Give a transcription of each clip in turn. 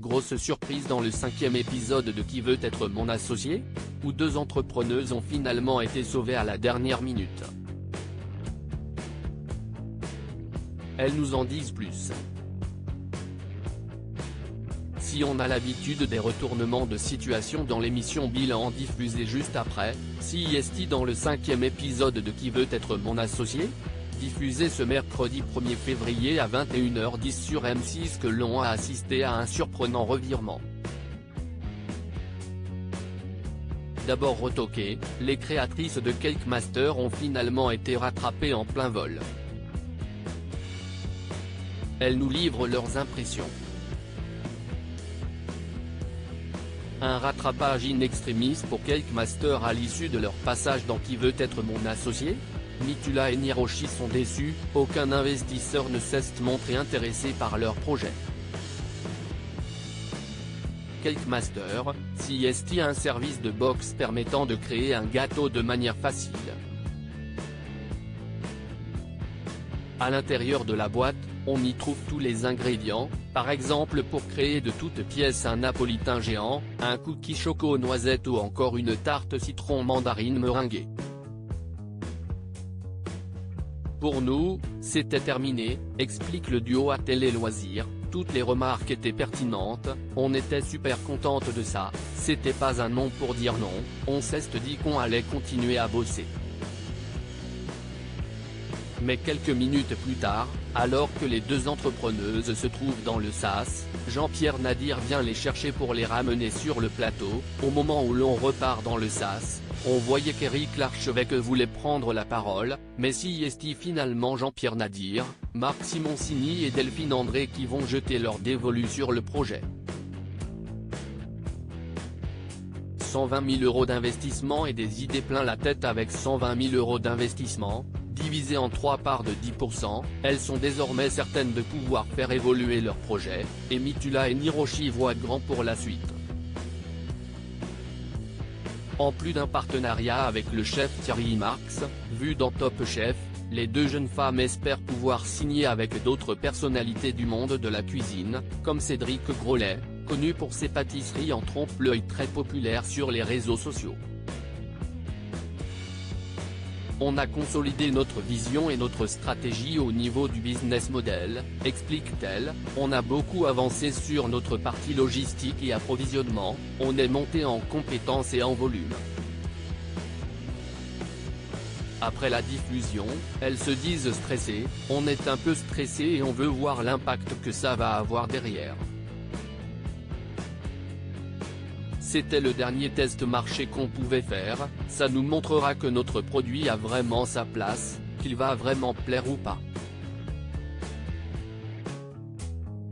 grosse surprise dans le 5e épisode de Qui veut être mon associé ? Où 2 entrepreneuses ont finalement été sauvées à la dernière minute. Elles nous en disent plus. Si on a l'habitude des retournements de situation dans l'émission Bilan diffusée juste après, CIST dans le 5e épisode de Qui veut être mon associé ? Diffusé ce mercredi 1er février à 21h10 sur M6, que l'on a assisté à un surprenant revirement. D'abord retoquées, les créatrices de Cake Master ont finalement été rattrapées en plein vol. Elles nous livrent leurs impressions. Un rattrapage in extremis pour Cake Master à l'issue de leur passage dans Qui veut être mon associé ? Mitula et Niroshi sont déçus, aucun investisseur ne cesse de montrer intéressé par leur projet. Cake Master, CIST, un service de box permettant de créer un gâteau de manière facile. À l'intérieur de la boîte, on y trouve tous les ingrédients, par exemple pour créer de toutes pièces un napolitain géant, un cookie choco noisette ou encore une tarte citron mandarine meringuée. Pour nous, c'était terminé, explique le duo à Télé Loisirs, toutes les remarques étaient pertinentes, on était super contente de ça, c'était pas un non pour dire non, on s'est dit qu'on allait continuer à bosser. Mais quelques minutes plus tard, alors que les 2 entrepreneuses se trouvent dans le sas, Jean-Pierre Nadir vient les chercher pour les ramener sur le plateau. Au moment où l'on repart dans le sas, on voyait qu'Éric Larchevêque voulait prendre la parole, mais CIST finalement Jean-Pierre Nadir, Marc Simoncini et Delphine André qui vont jeter leur dévolu sur le projet. 120 000 € d'investissement et des idées plein la tête. Avec 120 000 € d'investissement, divisées en 3 parts de 10%, elles sont désormais certaines de pouvoir faire évoluer leur projet, et Mitula et Niroshi voient grand pour la suite. En plus d'un partenariat avec le chef Thierry Marx, vu dans Top Chef, les 2 jeunes femmes espèrent pouvoir signer avec d'autres personnalités du monde de la cuisine, comme Cédric Grolet, connu pour ses pâtisseries en trompe-l'œil très populaires sur les réseaux sociaux. On a consolidé notre vision et notre stratégie au niveau du business model, explique-t-elle, on a beaucoup avancé sur notre partie logistique et approvisionnement, on est monté en compétences et en volume. Après la diffusion, elles se disent stressées, on est un peu stressé et on veut voir l'impact que ça va avoir derrière. C'était le dernier test marché qu'on pouvait faire, ça nous montrera que notre produit a vraiment sa place, qu'il va vraiment plaire ou pas.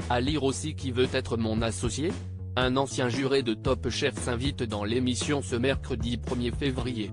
À lire aussi Qui veut être mon associé ? Un ancien juré de Top Chef s'invite dans l'émission ce mercredi 1er février.